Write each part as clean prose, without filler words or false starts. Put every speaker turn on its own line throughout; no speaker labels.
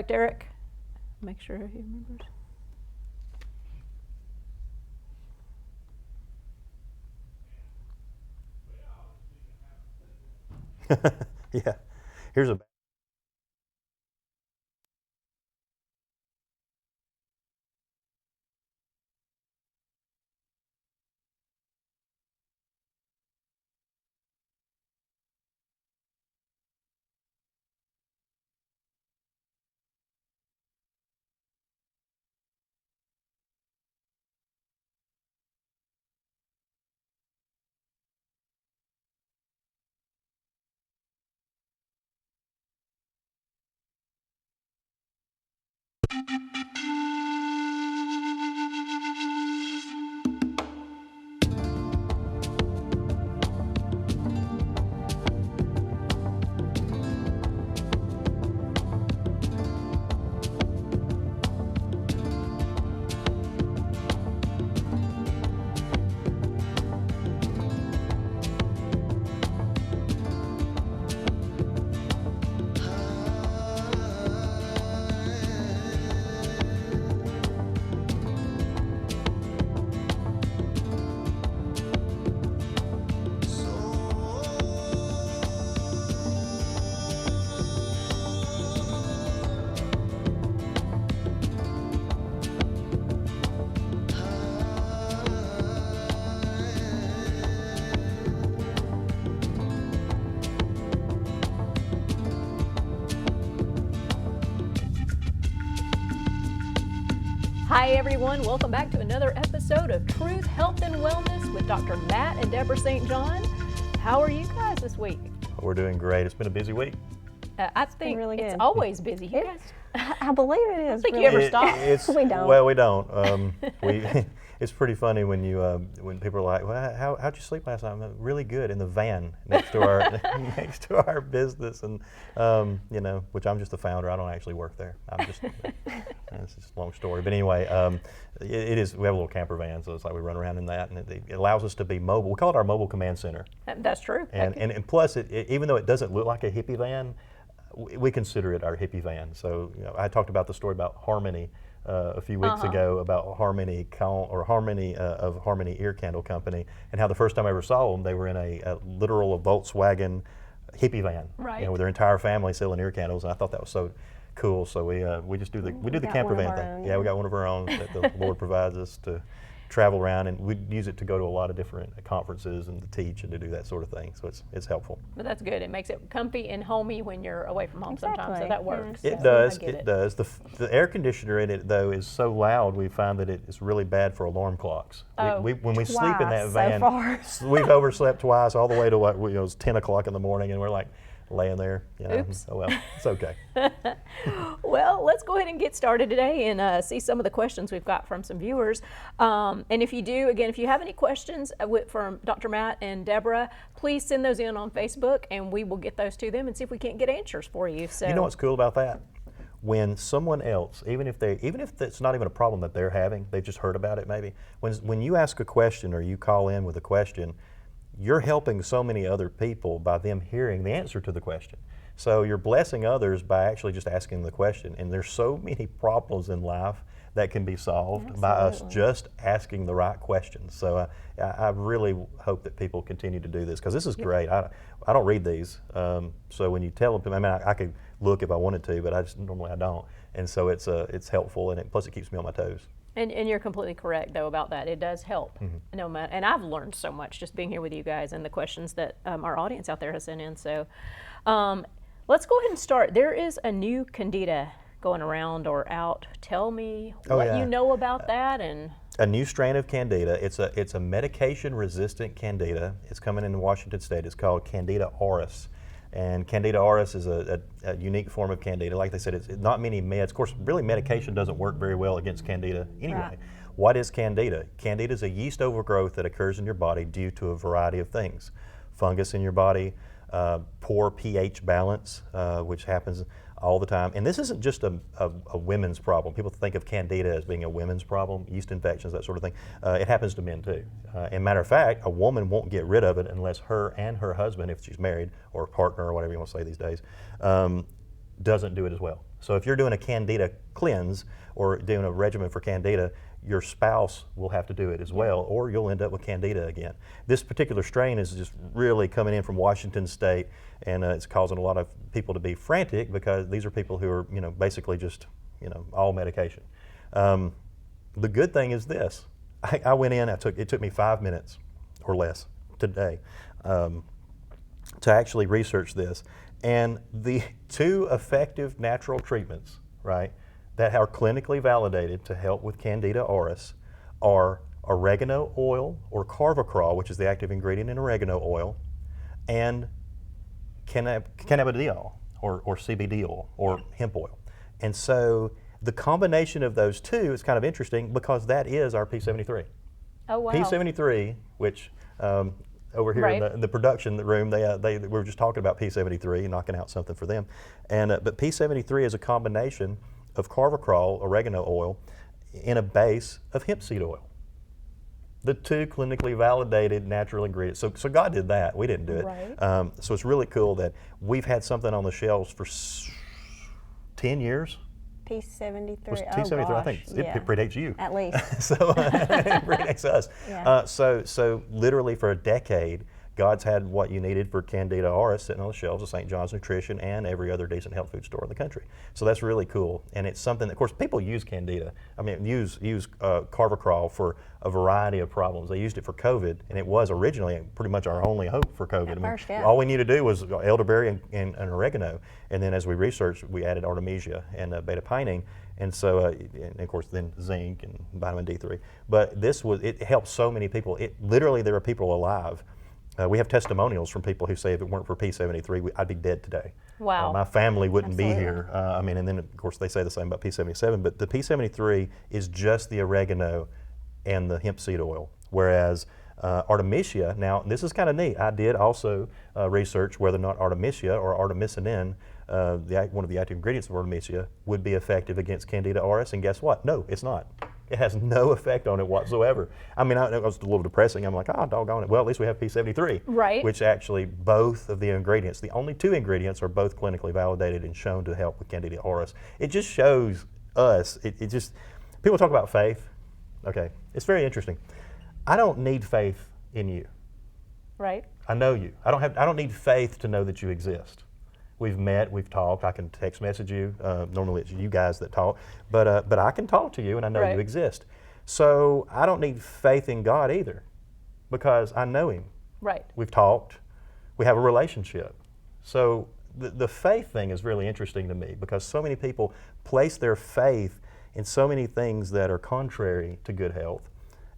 Eric, make sure he remembers.
Yeah. Here's a
Hi, everyone. Welcome back to another episode of Truth, Health, and Wellness with Dr. Matt and Deborah St. John. How are you guys this week?
We're doing great. It's been a busy week.
I think
really
it's
good.
always busy. You guys,
I believe it is.
I think
really.
you ever stop.
We don't.
Well, we don't. It's pretty funny when you when people are like, "Well, how'd you sleep last night?" I'm like, really good in the van next to our next to our business, and which I'm just the founder. I don't actually work there. I'm just. It's just a long story, but anyway, it is. We have a little camper van, so it's like we run around in that, and it allows us to be mobile. We call it our mobile command center.
That's true.
And plus, even though it doesn't look like a hippie van, we consider it our hippie van. So I talked about the story about Harmony a few weeks ago about Harmony of Harmony Ear Candle Company, and how the first time I ever saw them, they were in a literal Volkswagen hippie van,
Right.
with their entire family selling ear candles, and I thought that was so cool. So we just do the
got
camper
one of
van
our
thing.
own,
Yeah, we got one of our own that the Lord provides us to travel around, and we use it to go to a lot of different conferences and to teach and to do that sort of thing. So it's helpful.
But that's good. It makes it comfy and homey when you're away from home sometimes, so
Exactly.
that works.
It
So
does.
I get
It does. The air conditioner in it though is so loud. We find that it's really bad for alarm clocks.
Oh.
When we sleep in that
Twice so
van,
far.
we've overslept twice, all the way to it's 10 o'clock in the morning, and we're like laying there.
Oops.
Oh well, it's okay.
Well, let's go ahead and get started today and see some of the questions we've got from some viewers. And if you do, again, if you have any questions from Dr. Matt and Deborah, please send those in on Facebook, and we will get those to them and see if we can't get answers for you. So
You know what's cool about that? When someone else, even if it's not even a problem that they're having, they've just heard about it maybe. When you ask a question or you call in with a question, you're helping so many other people by them hearing the answer to the question. So you're blessing others by actually just asking the question. And there's so many problems in life that can be solved by us just asking the right questions. So I really hope that people continue to do this, because this is great. I don't read these, so when you tell them, I mean, I could look if I wanted to, but normally I don't. And so it's helpful, and plus it keeps me on my toes.
And you're completely correct, though, about that. It does help. No matter, and I've learned so much just being here with you guys and the questions that our audience out there has sent in. So let's go ahead and start. There is a new candida going around or out. Tell me what you know about that. And
a new strain of candida. It's a medication-resistant candida. It's coming in Washington State. It's called Candida auris. And Candida auris is a unique form of candida. Like they said, it's not many meds. Of course, really medication doesn't work very well against candida anyway.
Right.
What is candida? Candida is a yeast overgrowth that occurs in your body due to a variety of things. Fungus in your body, poor pH balance, which happens all the time. And this isn't just a women's problem. People think of candida as being a women's problem, yeast infections, that sort of thing. It happens to men too. And matter of fact, a woman won't get rid of it unless her and her husband, if she's married, or partner, or whatever you want to say these days, doesn't do it as well. So if you're doing a Candida cleanse or doing a regimen for Candida, your spouse will have to do it as well, or you'll end up with Candida again. This particular strain is just really coming in from Washington State, and it's causing a lot of people to be frantic because these are people who are, basically just, all medication. The good thing is this: I went in. It took me 5 minutes or less today to actually research this, and the 2 effective natural treatments, right, that are clinically validated to help with Candida auris are oregano oil, or carvacrol, which is the active ingredient in oregano oil, and cannabidiol, or CBD oil, or hemp oil. And so the combination of those 2 is kind of interesting because that is our P73.
Oh, wow.
P73, which over here in the production room, we were just talking about P73, knocking out something for them. And but P73 is a combination of carvacrol, oregano oil, in a base of hemp seed oil. The 2 clinically validated natural ingredients. So God did that. We didn't do it.
Right.
So it's really cool that we've had something on the shelves for 10 years.
P73.
Was
oh
P73,
gosh.
I think it predates you.
At least.
So it predates us.
Yeah.
So literally for a decade, God's had what you needed for Candida auris sitting on the shelves of St. John's Nutrition and every other decent health food store in the country. So that's really cool, and it's something that, of course, people use Candida. I mean, use carvacrol for a variety of problems. They used it for COVID, and it was originally pretty much our only hope for COVID.
At first, yeah.
All we needed to do was elderberry and oregano, and then as we researched, we added artemisia and beta-pinene. And so, and of course, then zinc and vitamin D3. But it helped so many people. Literally, there are people alive. We have testimonials from people who say if it weren't for P73, I'd be dead today.
Wow.
My family wouldn't be
Absolutely.
here. And then of course they say the same about P77, but the P73 is just the oregano and the hemp seed oil. Whereas artemisia, now this is kind of neat. I did also research whether or not artemisia or artemisinin, one of the active ingredients of artemisia, would be effective against Candida auris, and guess what? No, it's not. It has no effect on it whatsoever. I mean, it was a little depressing. I'm like, doggone it. Well, at least we have P73.
Right.
Which actually, both of the ingredients, the only 2 ingredients, are both clinically validated and shown to help with Candida auris. It just shows us, people talk about faith. Okay, it's very interesting. I don't need faith in you.
Right.
I know you. I don't need faith to know that you exist. We've met, we've talked. I can text message you. Normally it's you guys that talk, but I can talk to you and I know
Right.
you exist. So I don't need faith in God either, because I know Him.
Right.
We've talked. We have a relationship. So the faith thing is really interesting to me because so many people place their faith in so many things that are contrary to good health,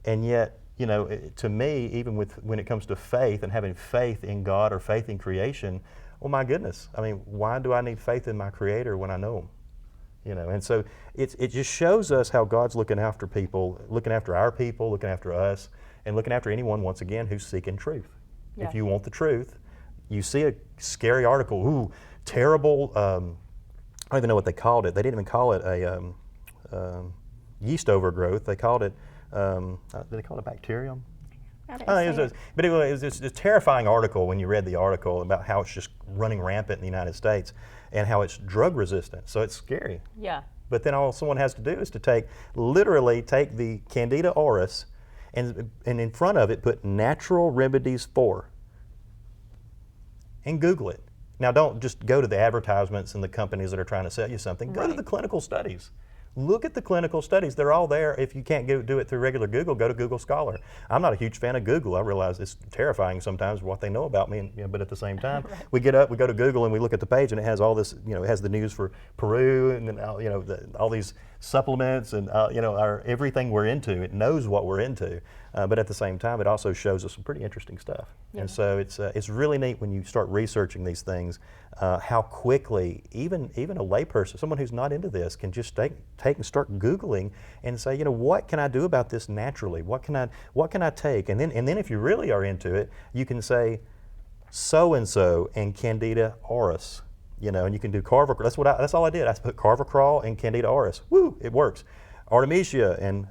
and yet, to me, even when it comes to faith and having faith in God or faith in creation. Oh my goodness! I mean, why do I need faith in my Creator when I know Him? And so it just shows us how God's looking after people, looking after our people, looking after us, and looking after anyone, once again, who's seeking truth.
Yeah.
If you want the truth, you see a scary article, terrible. I don't even know what they called it. They didn't even call it a yeast overgrowth. They called it. Did they call it a bacterium? It was a terrifying article when you read the article about how it's just running rampant in the United States and how it's drug resistant. So it's scary.
Yeah.
But then all someone has to do is to literally take the Candida auris and in front of it put natural remedies for and Google it. Now don't just go to the advertisements and the companies that are trying to sell you something. Go to the clinical studies. Look at the clinical studies. They're all there. If you can't do it through regular Google, go to Google Scholar. I'm not a huge fan of Google. I realize it's terrifying sometimes what they know about me, but at the same time, we get up, we go to Google, and we look at the page, and it has all this, it has the news for Peru, and then, all these supplements, and, everything we're into. It knows what we're into, but at the same time, it also shows us some pretty interesting stuff. Yeah. And so it's really neat when you start researching these things, how quickly even a layperson, someone who's not into this, can just take and start Googling and say, what can I do about this naturally? What can I take? And then if you really are into it, you can say so and Candida auris, and you can do carvacrol. That's all I did. I put carvacrol and Candida auris. Woo, it works. Artemisia and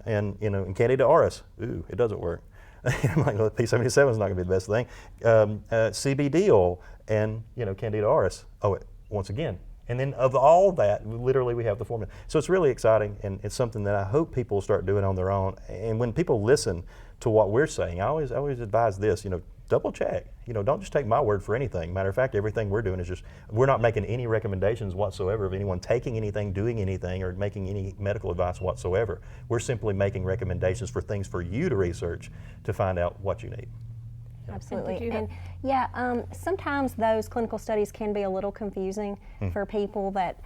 Candida auris. Ooh, it doesn't work. I'm like, well, P77 is not going to be the best thing. CBD oil and Candida auris. Oh, once again, And then of all that, literally we have the formula. So it's really exciting, and it's something that I hope people will start doing on their own. And when people listen to what we're saying, I always advise this, double check. Don't just take my word for anything. Matter of fact, everything we're doing is just, we're not making any recommendations whatsoever of anyone taking anything, doing anything, or making any medical advice whatsoever. We're simply making recommendations for things for you to research to find out what you need.
Absolutely. And yeah, sometimes those clinical studies can be a little confusing for people that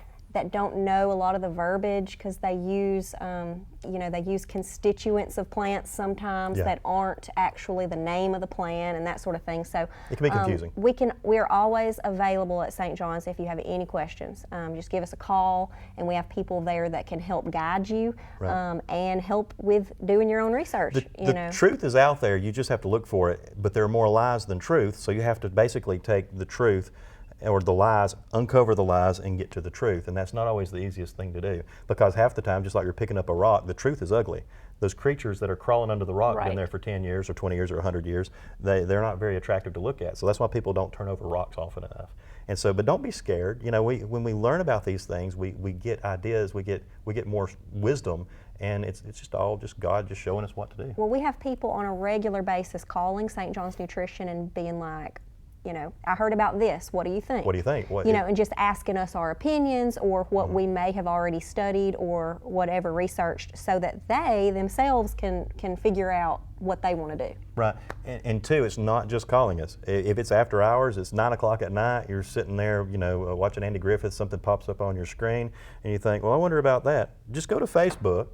don't know a lot of the verbiage, because they use, they use constituents of plants sometimes that aren't actually the name of the plant and that sort of thing. So
it can be confusing.
We're always available at St. John's if you have any questions. Just give us a call, and we have people there that can help guide you and help with doing your own research.
The truth is out there. You just have to look for it. But there are more lies than truth, so you have to basically take the truth or the lies, uncover the lies, and get to the truth. And that's not always the easiest thing to do, because half the time, just like you're picking up a rock, the truth is ugly. Those creatures that are crawling under the rock, been there for 10 years or 20 years or 100 years, they're not very attractive to look at. So that's why people don't turn over rocks often enough. And so, but don't be scared. When we learn about these things, we get ideas, we get more wisdom, and it's just all just God just showing us what to do.
Well, we have people on a regular basis calling St. John's Nutrition and being like, I heard about this. What do you think?
What do you think?
And just asking us our opinions or what we may have already studied or whatever researched, so that they themselves can figure out what they want to do.
Right. And two, it's not just calling us. If it's after hours, it's 9 o'clock at night, you're sitting there, watching Andy Griffith, something pops up on your screen, and you think, well, I wonder about that. Just go to Facebook,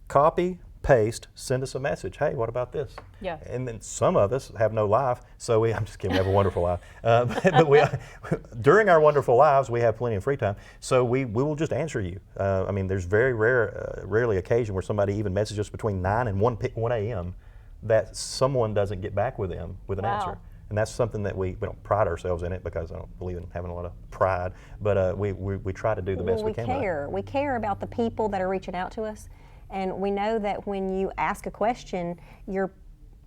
copy, paste, send us a message. Hey, what about this?
Yeah.
And then some of us have no life, so I'm just kidding, we have a wonderful life. But during our wonderful lives, we have plenty of free time, so we will just answer you. There's very rarely occasion where somebody even messages us between 9 and 1 a.m. that someone doesn't get back with them with an answer. And that's something that we don't pride ourselves in it, because I don't believe in having a lot of pride, but we try to do the best we can.
We care about the people that are reaching out to us. And we know that when you ask a question, you're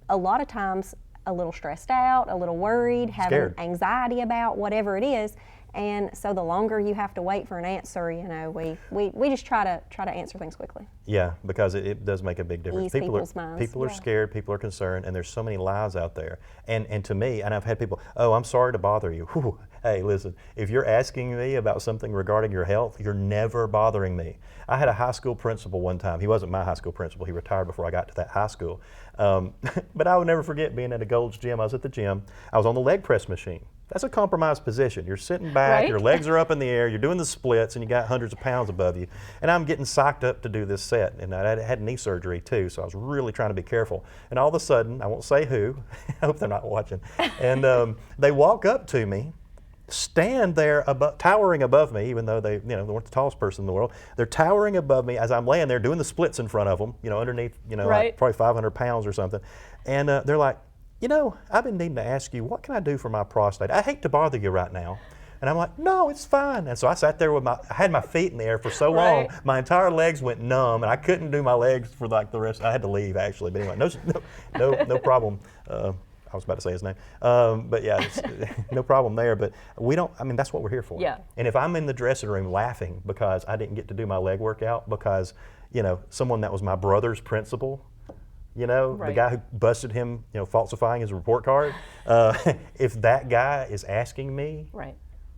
a lot of times a little stressed out, a little worried, having anxiety about whatever it is. And so the longer you have to wait for an answer, we just try to answer things quickly.
Yeah, because it does make a big difference.
Ease people's minds.
People are scared, people are concerned, and there's so many lies out there. And to me, and I've had people, oh, I'm sorry to bother you. Whew. Hey, listen, if you're asking me about something regarding your health, you're never bothering me. I had a high school principal one time. He wasn't my high school principal. He retired before I got to that high school. But I would never forget being at a Gold's Gym. I was at the gym. I was on the leg press machine. That's a compromised position. You're sitting back, your legs are up in the air, you're doing the splits, and you got hundreds of pounds above you. And I'm getting psyched up to do this set. And I had knee surgery too, so I was really trying to be careful. And all of a sudden, I won't say who, I hope they're not watching, and they walk up to me, stand there towering above me, even though they weren't the tallest person in the world. They're towering above me as I'm laying there doing the splits in front of them, underneath, like probably 500 pounds or something. And they're like, I've been needing to ask you, what can I do for my prostate? I hate to bother you right now. And I'm like, no, it's fine. And so I sat there I had my feet in the air for so long, my entire legs went numb, and I couldn't do my legs for like the rest. I had to leave actually, but anyway, no problem. I was about to say his name, but yeah, no problem there. But that's what we're here for.
Yeah.
And if I'm in the dressing room laughing because I didn't get to do my leg workout because, someone that was my brother's principal, the guy who busted him, falsifying his report card, if that guy is asking me,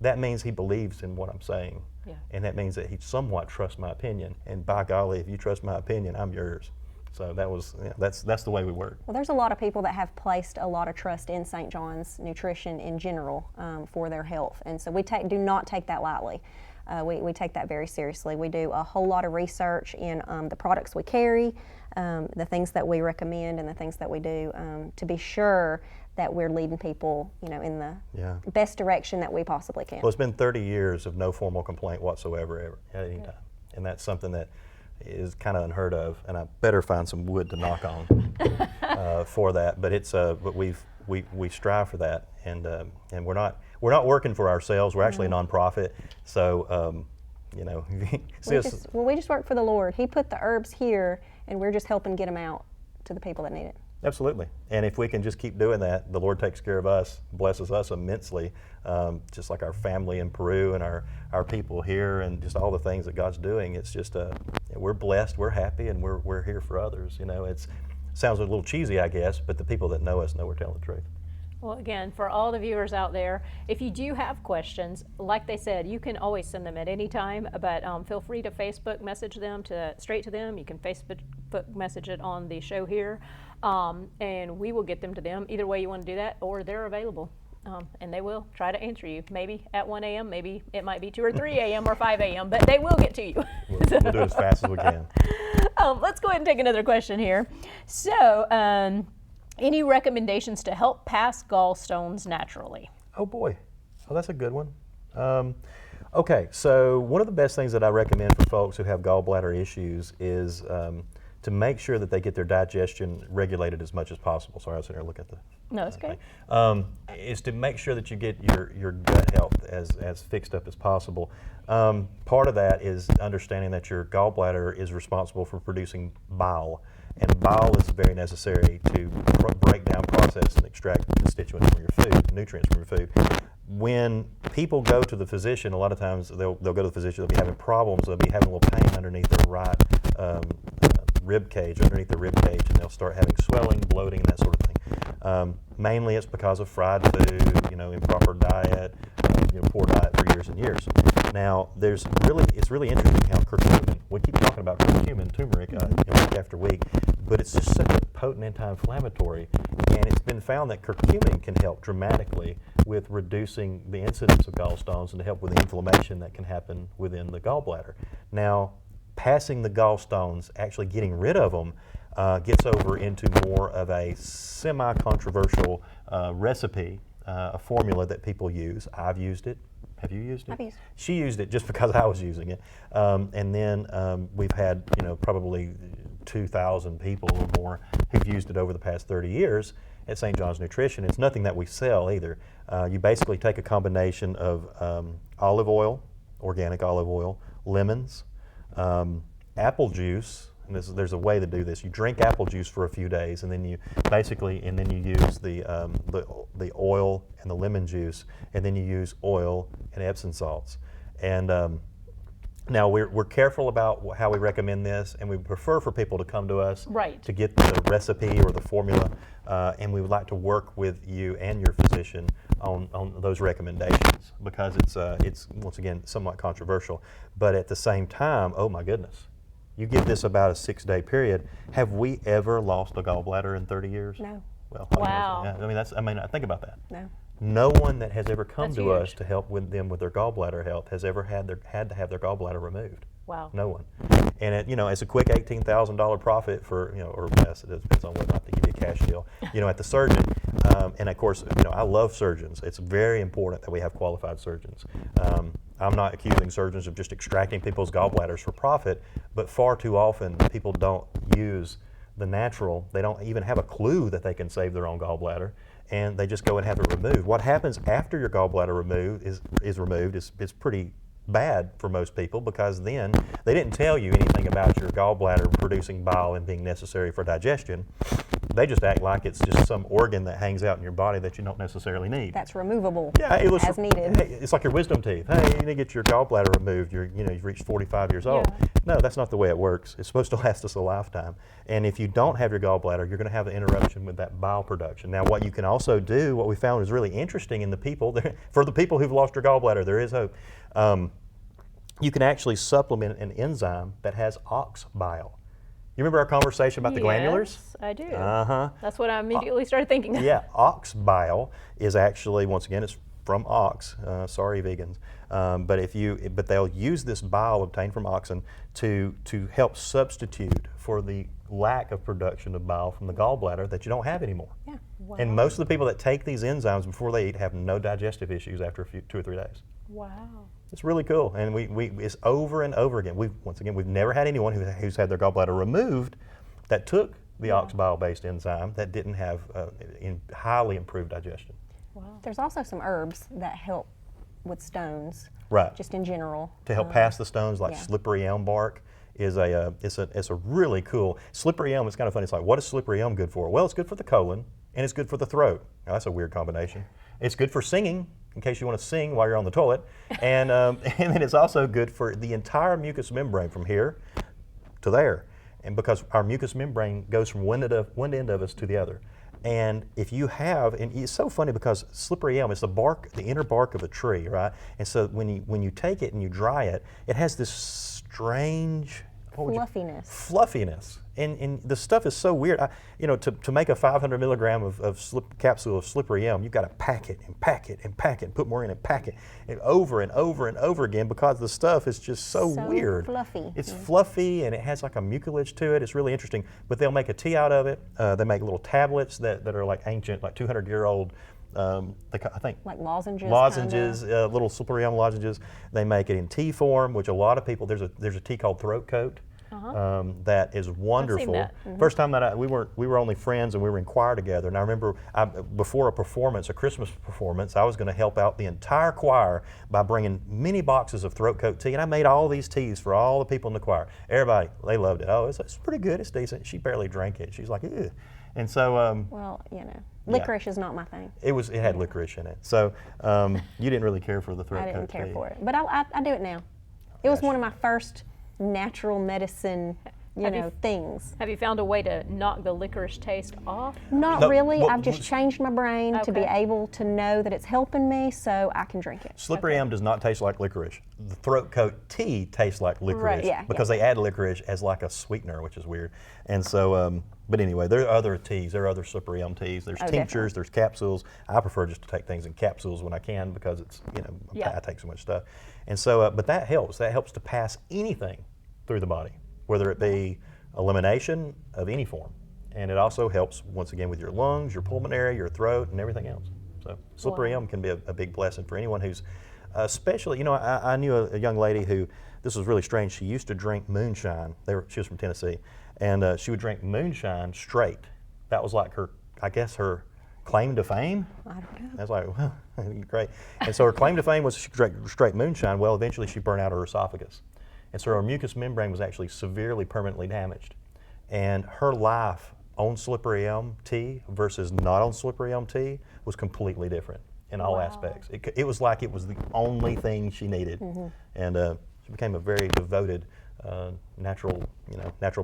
that means he believes in what I'm saying. Yeah. And that means that he somewhat trusts my opinion. And by golly, if you trust my opinion, I'm yours. So that's the way we work.
Well, there's a lot of people that have placed a lot of trust in St. John's Nutrition in general for their health, and so we do not take that lightly. We take that very seriously. We do a whole lot of research in the products we carry, the things that we recommend, and the things that we do to be sure that we're leading people, in the best direction that we possibly can.
Well, it's been 30 years of no formal complaint whatsoever at any time, and that's something that is kind of unheard of, and I better find some wood to knock on for that. But but we strive for that, and we're not working for ourselves. We're actually a nonprofit, so we
just work for the Lord. He put the herbs here, and we're just helping get them out to the people that need it.
Absolutely. And if we can just keep doing that, the Lord takes care of us, blesses us immensely, just like our family in Peru and our people here and just all the things that God's doing. It's just, we're blessed, we're happy, and we're here for others. You know, it sounds a little cheesy, I guess, but the people that know us know we're telling the truth.
Well, again, for all the viewers out there, if you do have questions, like they said, you can always send them at any time, but feel free to Facebook message them straight to them. You can Facebook message it on the show here, and we will get them to them. Either way you want to do that, or they're available, and they will try to answer you. Maybe at 1 a.m., maybe it might be 2 or 3 a.m. or 5 a.m., but they will get to you.
We'll do it as fast as we can.
Let's go ahead and take another question here. So, any recommendations to help pass gallstones naturally?
Oh boy, that's a good one. Okay, so one of the best things that I recommend for folks who have gallbladder issues is to make sure that they get their digestion regulated as much as possible. Sorry, I was sitting here looking at the.
No, it's okay.
Is to make sure that you get your gut health as fixed up as possible. Part of that is understanding that your gallbladder is responsible for producing bile. And bile is very necessary to break down, process, and extract constituents from your food, nutrients from your food. When people go to the physician, a lot of times they'll go to the physician, they'll be having problems, they'll be having a little pain underneath their right rib cage, and they'll start having swelling, bloating, that sort of thing. Mainly it's because of fried food, improper diet, poor diet for years and years. Now, it's really interesting how curcumin, we keep talking about curcumin, turmeric, week after week, but it's just such a potent anti-inflammatory, and it's been found that curcumin can help dramatically with reducing the incidence of gallstones and to help with the inflammation that can happen within the gallbladder. Now, passing the gallstones, actually getting rid of them, gets over into more of a semi-controversial recipe, a formula that people use. I've used it. Have you used it?
I've used it.
She used it just because I was using it. And then we've had, probably 2,000 people or more who've used it over the past 30 years at St. John's Nutrition. It's nothing that we sell either. You basically take a combination of olive oil, organic olive oil, lemons, apple juice. And there's a way to do this. You drink apple juice for a few days, and then you use the oil and the lemon juice, and then you use oil and Epsom salts. And now we're careful about how we recommend this, and we prefer for people to come to us to get the recipe or the formula, and we would like to work with you and your physician on those recommendations, because it's once again somewhat controversial, but at the same time, oh my goodness. You give this about a 6-day period. Have we ever lost a gallbladder in 30 years?
No.
Well,
wow.
Yeah, think about that.
No.
No one that has ever come
That's
to
huge.
us to help with them with their gallbladder health has ever had to have their gallbladder removed.
Wow.
No one. And it's a quick $18,000 profit for, or less. It depends on whether or not they give you a cash deal, at the surgeon. And of course, I love surgeons. It's very important that we have qualified surgeons. I'm not accusing surgeons of just extracting people's gallbladders for profit, but far too often people don't use the natural. They don't even have a clue that they can save their own gallbladder, and they just go and have it removed. What happens after your gallbladder is removed is pretty bad for most people, because then they didn't tell you anything about your gallbladder producing bile and being necessary for digestion. They just act like it's just some organ that hangs out in your body that you don't necessarily need.
That's removable
as
needed.
Hey, it's like your wisdom teeth. Hey, you need to get your gallbladder removed. You've reached 45 years old.
Yeah.
No, that's not the way it works. It's supposed to last us a lifetime. And if you don't have your gallbladder, you're going to have an interruption with that bile production. Now, what you can also do, what we found is really interesting in the people, for the people who've lost their gallbladder, there is hope. You can actually supplement an enzyme that has ox bile. You remember our conversation about the glandulars?
Yes, I do.
Uh-huh.
That's what I immediately started thinking.
Yeah, ox bile is actually, once again, it's from ox. Sorry, vegans. But they'll use this bile obtained from oxen to help substitute for the lack of production of bile from the gallbladder that you don't have anymore.
Yeah.
Wow.
And most of the people that take these enzymes before they eat have no digestive issues after 2 or 3 days.
Wow.
It's really cool, and it's over and over again. We've never had anyone who's had their gallbladder removed that took the ox bile-based enzyme that didn't have highly improved digestion.
Wow.
There's also some herbs that help with stones,
Right.
just in general.
To help pass the stones, like
yeah.
slippery elm bark is it's a really cool slippery elm. It's kind of funny. It's like, what is slippery elm good for? Well, it's good for the colon and it's good for the throat. Now, that's a weird combination. It's good for singing, in case you want to sing while you're on the toilet, and then it's also good for the entire mucous membrane from here to there, and because our mucous membrane goes from one end of us to the other. And if you have, and it's so funny because slippery elm is the bark, the inner bark of a tree, right? And so when you take it and you dry it, it has this strange fluffiness. And the stuff is so weird. To make a 500 milligram of capsule of slippery elm, you've got to pack it and pack it and pack it and put more in and pack it and over and over and over again because the stuff is just so weird.
Fluffy.
It's fluffy and it has like a mucilage to it. It's really interesting. But they'll make a tea out of it. They make little tablets that are like ancient, like 200-year-old. I think
like lozenges.
Little slippery elm lozenges. They make it in tea form, which a lot of people. There's a tea called Throat Coat. That is wonderful.
That.
First time that we were only friends and we were in choir together. And I remember before a Christmas performance, I was going to help out the entire choir by bringing many boxes of Throat Coat tea, and I made all these teas for all the people in the choir. Everybody, they loved it. Oh, it's pretty good. It's decent. She barely drank it. She's like, ew. And so,
well, licorice is not my thing.
It had licorice in it. So you didn't really care for the Throat Coat tea.
I didn't care for it, but I do it now. It was one of my first natural medicine, things.
Have you found a way to knock the licorice taste off?
Not really. I've just changed my brain to be
Okay.
able to know that it's helping me so I can drink it.
Slippery elm does not taste like licorice. The Throat Coat tea tastes like licorice
yeah,
because they add licorice as like a sweetener, which is weird. And so, but anyway, there are other teas. There are other slippery elm teas. There's tinctures. There's capsules. I prefer just to take things in capsules when I can because it's I take so much stuff. And so, but that helps. That helps to pass anything through the body, whether it be elimination of any form. And it also helps, once again, with your lungs, your pulmonary, your throat, and everything else. So slippery elm can be a big blessing for anyone who's, especially, I knew a young lady who, this was really strange, she used to drink moonshine. She was from Tennessee, and she would drink moonshine straight. That was like her claim to fame.
I don't know.
I was like, well, great. And so her claim to fame was she drank straight moonshine. Well, eventually she burned out her esophagus. And so her mucous membrane was actually severely permanently damaged. And her life on slippery elm tea versus not on slippery elm tea was completely different in all aspects. It was like it was the only thing she needed. And she became a very devoted natural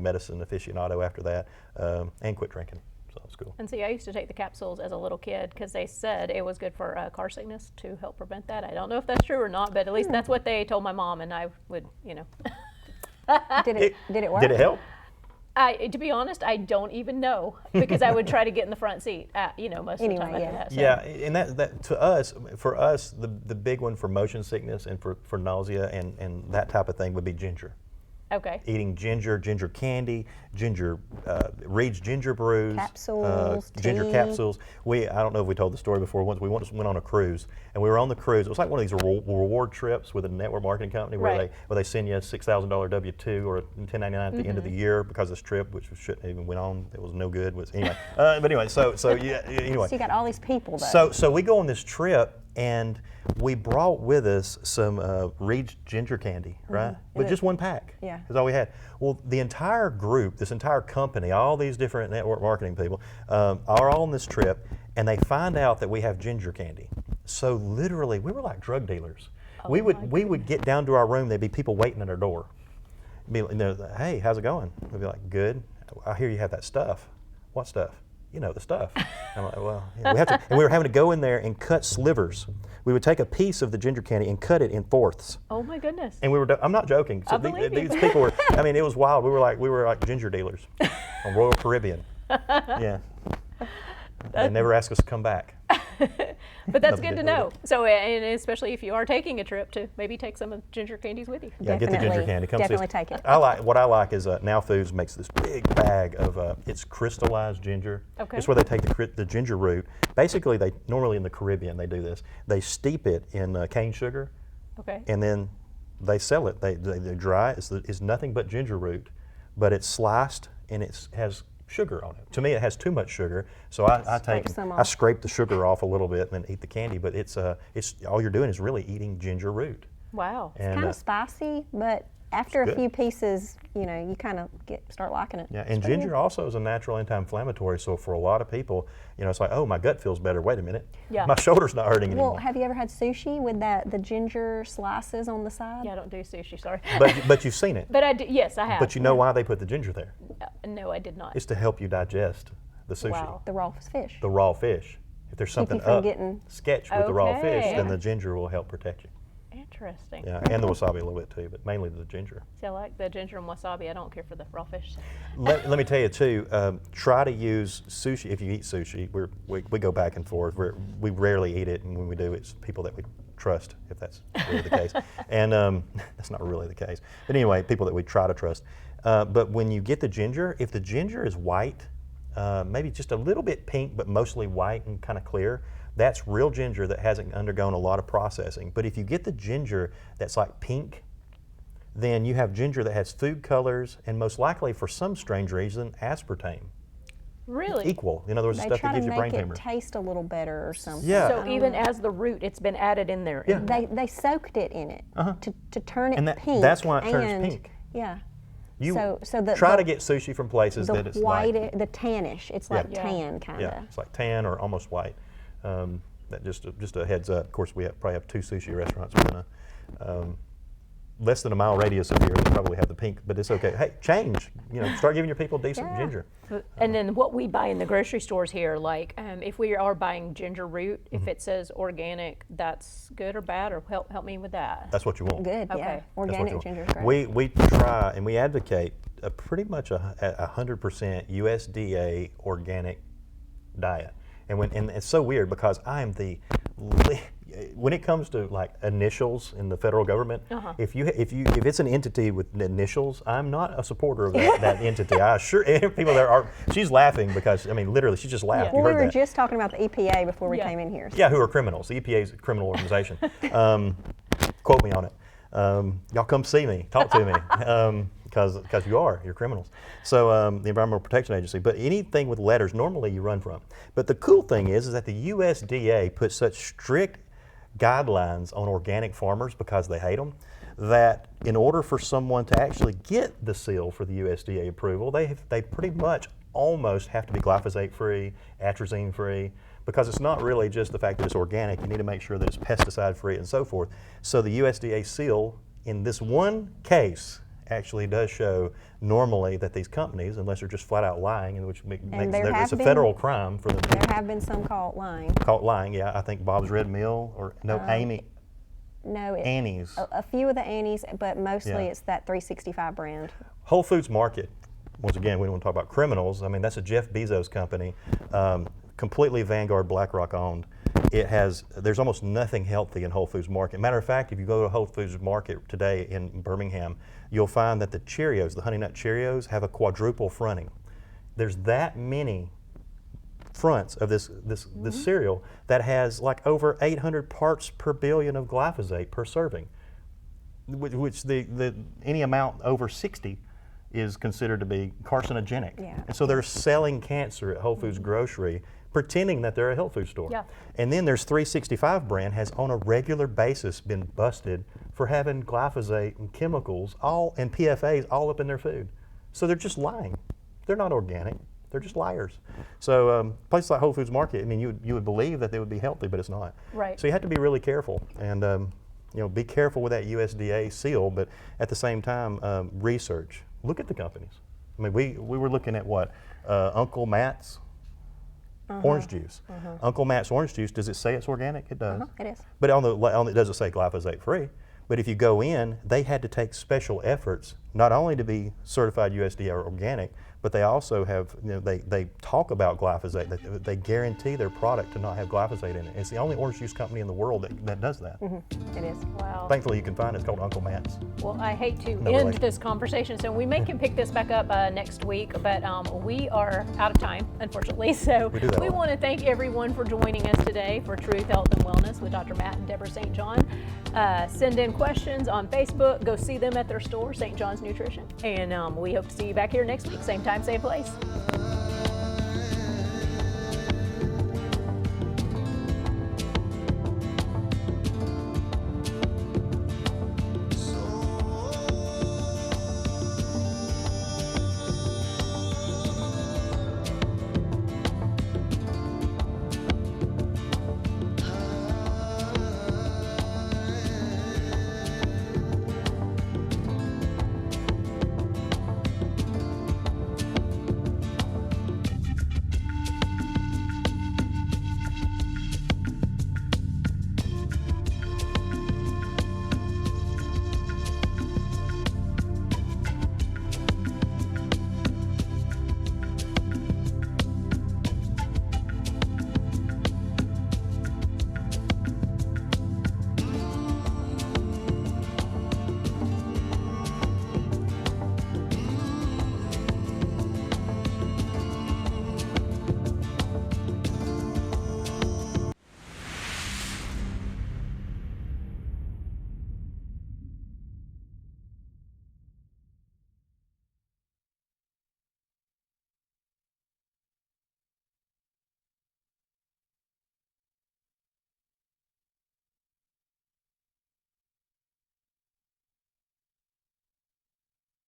medicine aficionado after that, and quit drinking. So it's cool.
And see, I used to take the capsules as a little kid because they said it was good for car sickness to help prevent that. I don't know if that's true or not, but at least that's what they told my mom, and I would,
Did it work?
Did it help?
To be honest, I don't even know because I would try to get in the front seat, most of the time after that. So.
Yeah, and that for us, the big one for motion sickness and for nausea and that type of thing would be ginger.
Okay.
Eating ginger candy, Reed's ginger brews,
capsules,
ginger
tea.
capsules. I don't know if we told the story before. Once we went on a cruise, and we were on the cruise. It was like one of these reward trips with a network marketing company where they send you a $6,000 W-2 or a 1099 at the end of the year because this trip, which shouldn't even went on, it was no good. Anyway, but anyway, so yeah, anyway.
So you got all these people though.
So we go on this trip. And we brought with us some Reed's ginger candy, right? But just one pack.
Yeah.
Is all we had. Well, the entire group, this entire company, all these different network marketing people, are all on this trip, and they find out that we have ginger candy. So literally, we were like drug dealers. We would get down to our room. There'd be people waiting at our door. Hey, how's it going? We'd be like, good. I hear you have that stuff. What stuff? The stuff. I'm like, well, we have to, and we were having to go in there and cut slivers. We would take a piece of the ginger candy and cut it in fourths.
Oh my goodness.
And I'm not joking. So
I believe you.
these people were, it was wild. We were like ginger dealers on Royal Caribbean. Yeah. They never asked us to come back.
But that's good to know. So, and especially if you are taking a trip, to maybe take some of ginger candies with you.
Yeah, get the ginger candy.
Definitely take it.
What I like is Now Foods makes this big bag of it's crystallized ginger.
Okay.
It's where they take the ginger root. Basically, they normally in the Caribbean they do this. They steep it in cane sugar.
Okay.
And then they sell it. They dry it. It's nothing but ginger root, but it's sliced and it has sugar on it. To me, it has too much sugar, so I scrape the sugar off a little bit and then eat the candy. But it's all you're doing is really eating ginger root.
Wow.
It's kind of spicy, but after a
good.
few pieces, you know, you kind of start liking it.
Yeah,
It's
and
pretty
ginger
good.
also is a natural anti-inflammatory. So for a lot of people, you know, it's like, oh, my gut feels better. Wait a minute,
Yeah.
my shoulder's not hurting
Well,
anymore.
have you ever had sushi with the ginger slices on the side?
Yeah, I don't do sushi, sorry.
But you've seen it.
But I do, yes, I have.
But you know why they put the ginger there?
No, I did not.
It's to help you digest the sushi,
Wow.
The raw fish.
the raw fish. If there's
Keep you
something
from
up
getting-
sketch with the raw fish,
Okay.
then the ginger will help protect you.
Interesting.
Yeah, and the wasabi a little bit too, but mainly the ginger.
See, I like the ginger and wasabi. I don't care for the raw fish.
Let me tell you too. Try to use sushi if you eat sushi. We go back and forth. We rarely eat it, and when we do, it's people that we trust, if that's really the case. And that's not really the case. But anyway, people that we try to trust. But when you get the ginger, if the ginger is white, maybe just a little bit pink, but mostly white and kind of clear, that's real ginger that hasn't undergone a lot of processing. But if you get the ginger that's like pink, then you have ginger that has food colors and most likely, for some strange reason, aspartame.
Really?
Equal. In other words,
They
stuff
try
that
to
gives you brain
make it
tumors.
taste a little better or something.
Yeah.
So even as the root, it's been added in there.
Yeah.
They soaked it in it to turn it
And
pink.
that's why it turns
and-
pink.
Yeah.
You
so the,
try
the,
to get sushi from places
the
that it's
white,
like,
the tannish. It's like
Yeah.
tan kind of.
yeah, it's like tan or almost white. That just a heads up. Of course, we probably have 2 sushi restaurants within a less than a mile radius of here. We probably have the pink, but it's okay. Hey, change. You know, start giving your people decent
Yeah.
ginger.
And then what we buy in the grocery stores here, like if we are buying ginger root,
Mm-hmm.
if it says organic, that's good or bad, or help me with that.
That's what you want.
Good. Yeah.
Okay.
That's what you
Organic
want.
ginger is great.
We try and we advocate pretty much a 100% USDA organic diet. And it's so weird because I am when it comes to like initials in the federal government, if it's an entity with initials, I'm not a supporter of that entity. I assure people there are. She's laughing because I mean literally she just laughed.
Yeah.
You
Well, we
heard
were
that.
just talking about the EPA before we
Yeah.
came in here.
Yeah, who are criminals. The EPA is a criminal organization. Quote me on it. Y'all come see me, talk to me, because you're criminals. So the Environmental Protection Agency. But anything with letters, normally you run from. But the cool thing is that the USDA puts such strict guidelines on organic farmers because they hate them, that in order for someone to actually get the seal for the USDA approval, they pretty much almost have to be glyphosate-free, atrazine-free, because it's not really just the fact that it's organic. You need to make sure that it's pesticide-free and so forth. So the USDA seal, in this one case, actually does show normally that these companies, unless they're just flat out lying, and which makes
there have
it's a
been-
federal crime for them
There
to
have been some caught lying.
be caught lying. Yeah, I think Bob's Red Mill or
No,
Annie's.
a few of the Annie's, but mostly
Yeah.
it's that 365 brand.
Whole Foods Market, once again, we don't want to talk about criminals. I mean, that's a Jeff Bezos company, completely Vanguard BlackRock owned. There's almost nothing healthy in Whole Foods Market. Matter of fact, if you go to Whole Foods Market today in Birmingham, you'll find that the Cheerios, the Honey Nut Cheerios, have a quadruple fronting. There's that many fronts of this cereal that has like over 800 parts per billion of glyphosate per serving, which any amount over 60 is considered to be carcinogenic.
Yeah.
And so they're selling cancer at Whole Foods Grocery, pretending that they're a health food store.
Yeah.
And then there's 365 brand has on a regular basis been busted for having glyphosate and chemicals and PFAs all up in their food. So they're just lying. They're not organic. They're just liars. So places like Whole Foods Market, I mean, you would believe that they would be healthy, but it's not.
Right.
So you have to be really careful, and be careful with that USDA seal. But at the same time, research. Look at the companies. I mean, we were looking at what Uncle Matt's orange juice. Uncle Matt's orange juice. Does it say it's organic? It does.
It is.
But it doesn't say glyphosate free. But if you go in, they had to take special efforts not only to be certified USDA or organic, but they also have, they talk about glyphosate. They guarantee their product to not have glyphosate in it. It's the only orange juice company in the world that does that.
It is.
Wow.
Thankfully, you can find it. It's called Uncle Matt's.
Well, I hate to
No
end
relation.
this conversation, so we may can pick this back up next week, but we are out of time, unfortunately. So
We do that a lot.
want to thank everyone for joining us today for Truth, Health, and Wellness with Dr. Matt and Deborah St. John. Send in questions on Facebook. Go see them at their store, St. John's Nutrition. And we hope to see you back here next week, same time, same place.